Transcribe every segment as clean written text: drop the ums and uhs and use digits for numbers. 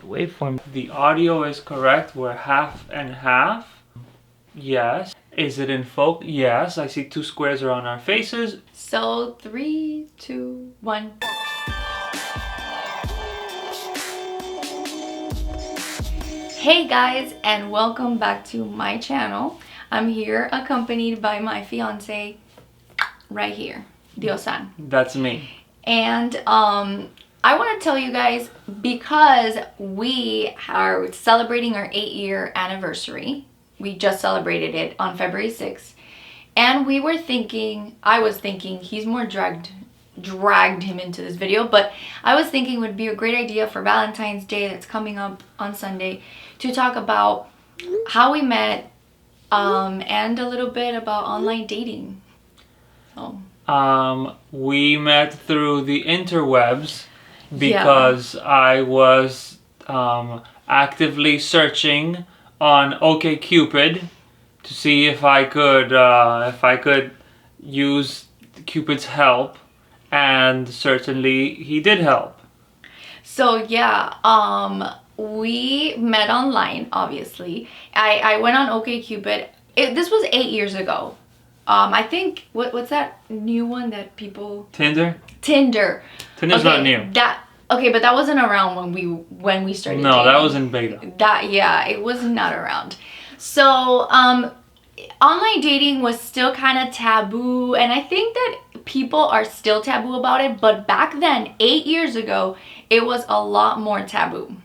waveform. The audio is correct. We're half and half. Yes. Is it in focus? Yes. I see two squares around our faces. So 3, 2, 1. Hey guys, and welcome back to my channel. I'm here accompanied by my fiance right here, Diosan. That's me. And I want to tell you guys, because we are celebrating our 8-year anniversary. We just celebrated it on February 6th. And I was thinking, he's more dragged him into this video, but I was thinking it would be a great idea for Valentine's Day that's coming up on Sunday to talk about how we met and a little bit about online dating. So we met through the interwebs because I was actively searching on OkCupid to see if I could use Cupid's help, and certainly he did help. So yeah, we met online, obviously. I went on OkCupid. This was 8 years ago. I think what's that new one that people... Tinder. Tinder's not new. But that wasn't around when we started dating. That was in beta. It was not around. So online dating was still kind of taboo, and I think that people are still taboo about it, but back then, 8 years ago, it was a lot more taboo.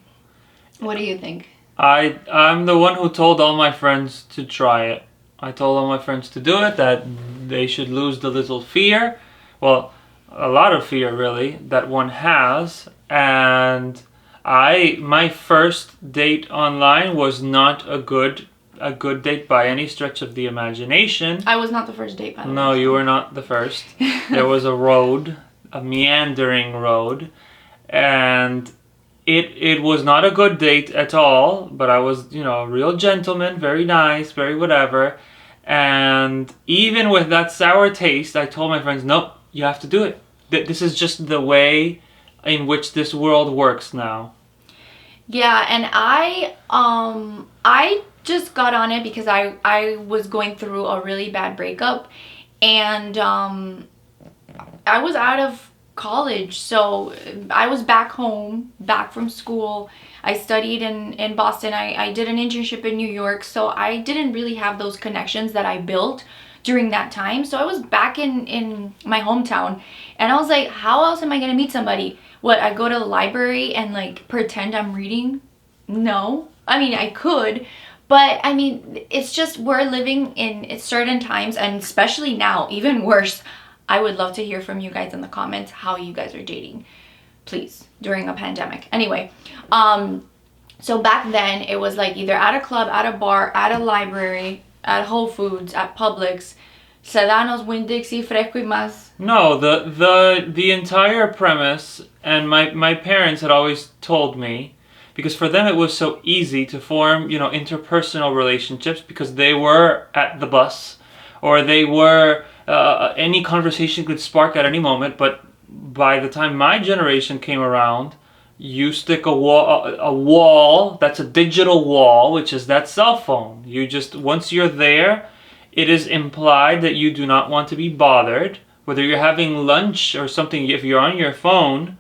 What do you think? I'm the one who told all my friends to try it. I told all my friends to do it, that they should lose the little fear. Well, a lot of fear really that one has. And my first date online was not a good date by any stretch of the imagination. I was not the first date, by the way. No, you were not the first. There was a meandering road, and it was not a good date at all, but I was, a real gentleman, very nice, very whatever. And even with that sour taste, I told my friends, nope, you have to do it. This is just the way in which this world works now. Yeah, and I just got on it because I was going through a really bad breakup, and I was out of college, so I was back home, back from school. I studied in Boston. I did an internship in New York, so I didn't really have those connections that I built during that time. So I was back in my hometown, and I was like, how else am I gonna meet somebody? What, I go to the library and like pretend I'm reading? No. I mean, I could, but I mean, it's just we're living in certain times, and especially now, even worse. I would love to hear from you guys in the comments how you guys are dating, please, during a pandemic. Anyway, so back then it was like either at a club, at a bar, at a library, at Whole Foods, at Publix, Sedanos, Winn-Dixie, Fresco y Más. No, the entire premise, and my parents had always told me, because for them it was so easy to form, interpersonal relationships because they were at the bus, or they were, any conversation could spark at any moment. But by the time my generation came around, you stick a wall, that's a digital wall, which is that cell phone. Once you're there, it is implied that you do not want to be bothered, whether you're having lunch or something. If you're on your phone,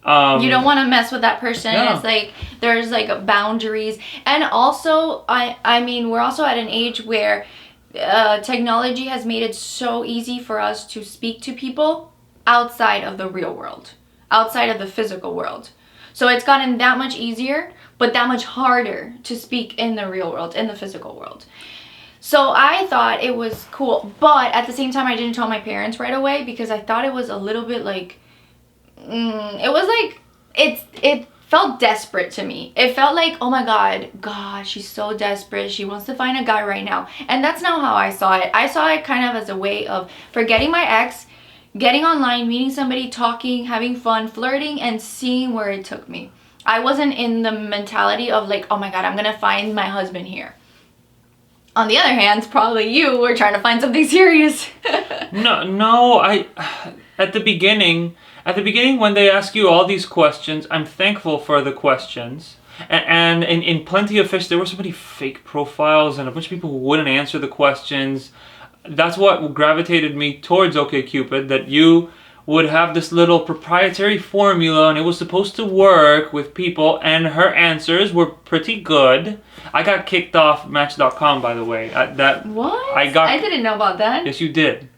you don't want to mess with that person. Yeah. It's like there's like boundaries, and also I mean we're also at an age where technology has made it so easy for us to speak to people outside of the real world, outside of the physical world. So it's gotten that much easier, but that much harder to speak in the real world, in the physical world. So I thought it was cool, but at the same time I didn't tell my parents right away because I thought it was a little bit like, it felt desperate to me. It felt like, oh my God, she's so desperate. She wants to find a guy right now. And that's not how I saw it. I saw it kind of as a way of forgetting my ex, getting online, meeting somebody, talking, having fun, flirting, and seeing where it took me. I wasn't in the mentality of like, oh my God, I'm gonna find my husband here. On the other hand, probably you were trying to find something serious. No, at the beginning when they ask you all these questions, I'm thankful for the questions. And in Plenty of Fish, there were so many fake profiles and a bunch of people who wouldn't answer the questions. That's what gravitated me towards OkCupid, that you would have this little proprietary formula and it was supposed to work with people, and her answers were pretty good. I got kicked off Match.com, by the way. What? I didn't know about that. Yes, you did.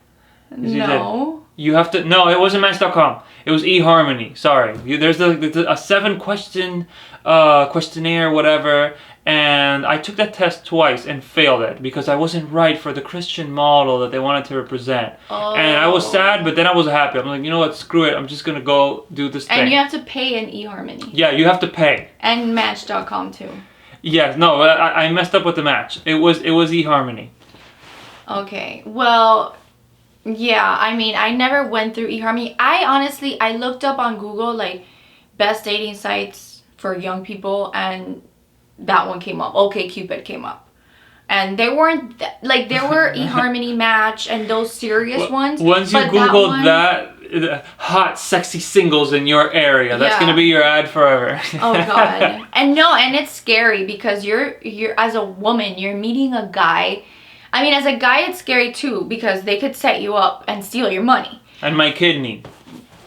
Yes, you No. did. You have to... No, it wasn't Match.com. It was eHarmony. Sorry. There's a 7-question questionnaire, whatever, and I took that test twice and failed it because I wasn't right for the Christian model that they wanted to represent. Oh. And I was sad, but then I was happy. I'm like, you know what? Screw it. I'm just going to go do this thing. And you have to pay an eHarmony. Yeah, you have to pay. And Match.com too. Yeah, no, I messed up with the Match. It was eHarmony. Okay, well... Yeah, I mean, I never went through eHarmony. I looked up on Google, like, best dating sites for young people, and that one came up. OkCupid came up. And they weren't, there were eHarmony, Match, and those serious ones. Once you Googled that, hot, sexy singles in your area, that's going to be your ad forever. Oh, God. And it's scary because you're as a woman, you're meeting a guy. I mean, as a guy, it's scary too because they could set you up and steal your money. And my kidney.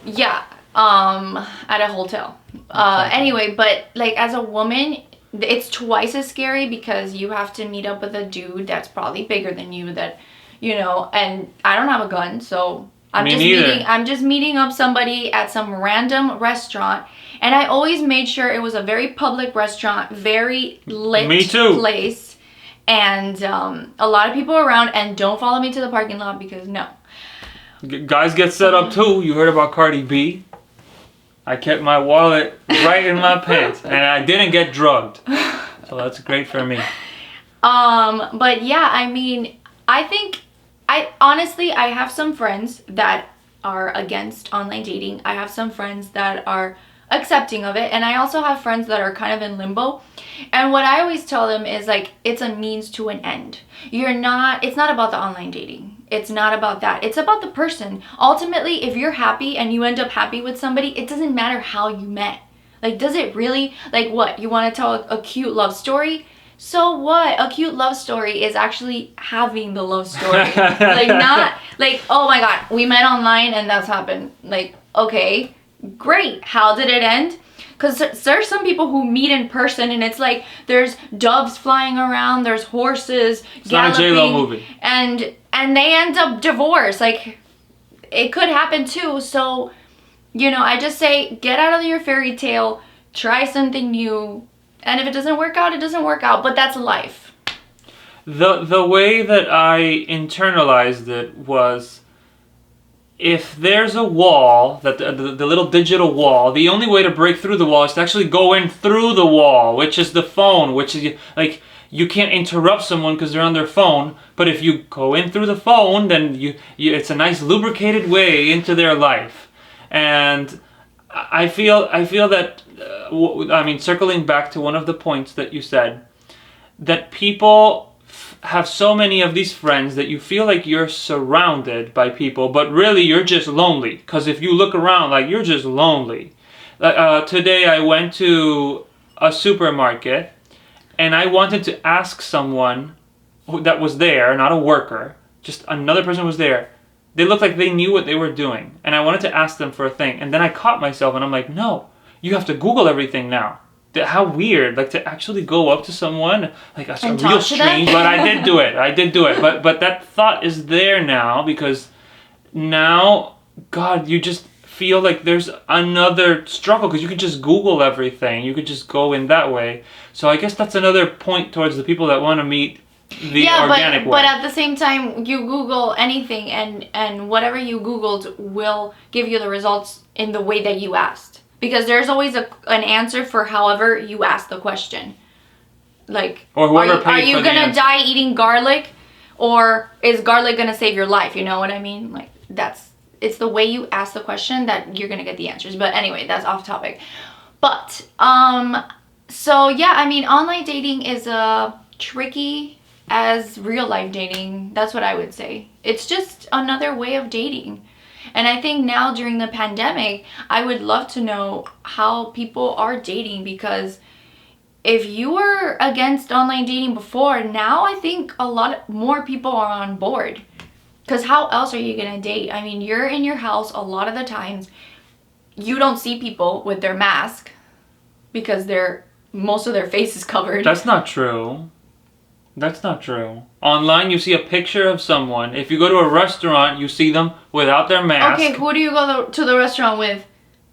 Yeah, at a hotel. Anyway, but like as a woman, it's twice as scary because you have to meet up with a dude that's probably bigger than you, that, you know, and I don't have a gun, so I'm just meeting up somebody at some random restaurant. And I always made sure it was a very public restaurant, very lit place. And a lot of people around, and don't follow me to the parking lot because no. Guys get set up too. You heard about Cardi B? I kept my wallet right in my pants and I didn't get drugged. So that's great for me. But yeah, I mean, I honestly have some friends that are against online dating. I have some friends that are accepting of it, and I also have friends that are kind of in limbo. And what I always tell them is like, it's a means to an end. It's not about the online dating. It's not about that. It's about the person. Ultimately, if you're happy and you end up happy with somebody, it doesn't matter how you met. Like, does it really? Like, what? You want to tell a cute love story? So what? A cute love story is actually having the love story. Like, not like, oh my God, we met online and that's happened. Like, okay, great. How did it end? Because there's some people who meet in person and it's like there's doves flying around, there's horses galloping. Not a J-Lo movie. And they end up divorced. Like, it could happen too. So, you know, I just say, get out of your fairy tale, try something new. And if it doesn't work out, it doesn't work out. But that's life. The way that I internalized it was, if there's a wall, that the little digital wall, the only way to break through the wall is to actually go in through the wall, which is the phone, which is like, you can't interrupt someone because they're on their phone. But if you go in through the phone, then you it's a nice lubricated way into their life. And I feel that, I mean, circling back to one of the points that you said, that people have so many of these friends that you feel like you're surrounded by people, but really you're just lonely. Because if you look around, like, you're just lonely. Today I went to a supermarket and I wanted to ask someone that was there, not a worker, just another person was there. They looked like they knew what they were doing. And I wanted to ask them for a thing. And then I caught myself and I'm like, no, you have to Google everything now. How weird, like, to actually go up to someone, like, that's a real strange, but I did do it. But that thought is there now, because now, God, you just feel like there's another struggle, because you could just Google everything. You could just go in that way. So I guess that's another point towards the people that want to meet the organic way. But at the same time, you Google anything, and whatever you Googled will give you the results in the way that you asked. Because there's always an answer for however you ask the question. Like, or whoever are you gonna die eating garlic, or is garlic gonna save your life? You know what I mean? Like, it's the way you ask the question that you're gonna get the answers. But anyway, that's off topic. But so yeah, I mean, online dating is tricky as real life dating. That's what I would say. It's just another way of dating. And I think now during the pandemic, I would love to know how people are dating, because if you were against online dating before, now I think a lot more people are on board. Because how else are you going to date? I mean, you're in your house a lot of the times. You don't see people with their mask because most of their face is covered. That's not true. That's not true. Online, you see a picture of someone. If you go to a restaurant, you see them without their mask. Okay, who do you go to the restaurant with?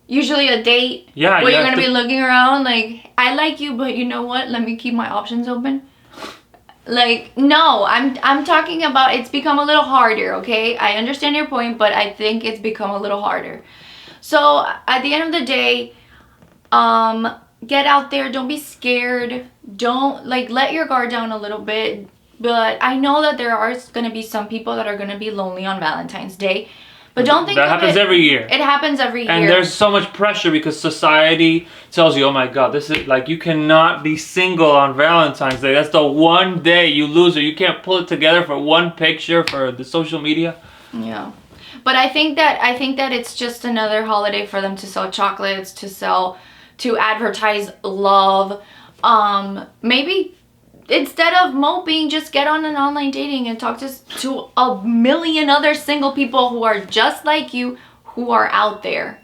Usually a date. Yeah, where you're going to be looking around like, I like you, but you know what? Let me keep my options open. Like, no, I'm talking about it's become a little harder, okay? I understand your point, but I think it's become a little harder. So, at the end of the day, get out there, don't be scared. Don't, like, let your guard down a little bit. But I know that there are going to be some people that are going to be lonely on Valentine's Day. But don't think that happens every year. It happens every year. And there's so much pressure because society tells you, oh my God, this is like, you cannot be single on Valentine's Day. That's the one day you lose it. You can't pull it together for one picture for the social media. Yeah. But I think that it's just another holiday for them to sell chocolates, to advertise love. Maybe instead of moping, just get on an online dating and talk to a million other single people who are just like you, who are out there.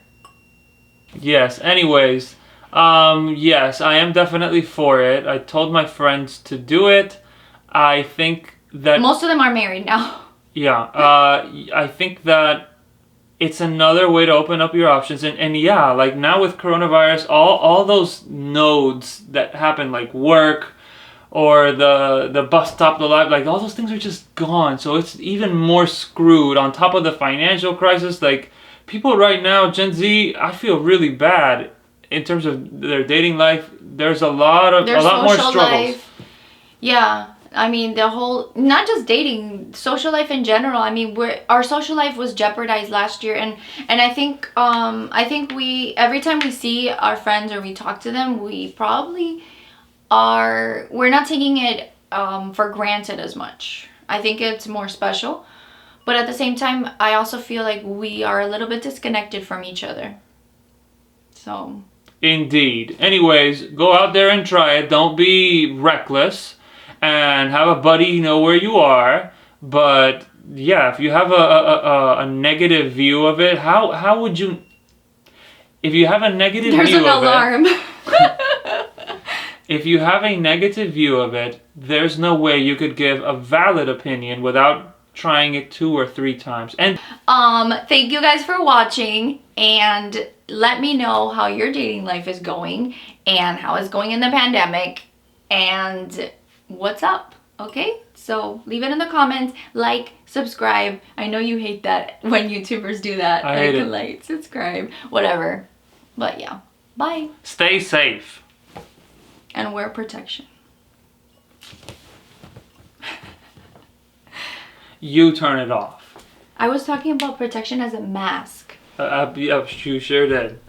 Yes, anyways, yes, I am definitely for it. I told my friends to do it. I think that... Most of them are married now. Yeah, I think that it's another way to open up your options. And yeah, like now with coronavirus, all those nodes that happen, like work, or the bus stop, the live, like all those things are just gone. So it's even more screwed on top of the financial crisis. Like people right now, Gen Z, I feel really bad in terms of their dating life. There's a lot more struggles. Life. Yeah, I mean the whole, not just dating, social life in general. I mean our social life was jeopardized last year, and I think we, every time we see our friends or we talk to them, we probably we're not taking it for granted as much. I think it's more special, but at the same time I also feel like we are a little bit disconnected from each other. So indeed. Anyways, go out there and try it. Don't be reckless, and have a buddy know where you are. But yeah, if you have a negative view of it, how would you, if you have a negative There's view an alarm. If you have a negative view of it, there's no way you could give a valid opinion without trying it 2 or 3 times. And thank you guys for watching, and let me know how your dating life is going and how it's going in the pandemic and what's up. Okay, so leave it in the comments, like, subscribe. I know you hate that when YouTubers do that. I hate it. Like, subscribe, whatever. But yeah, bye. Stay safe. And wear protection. You turn it off. I was talking about protection as a mask. You sure did.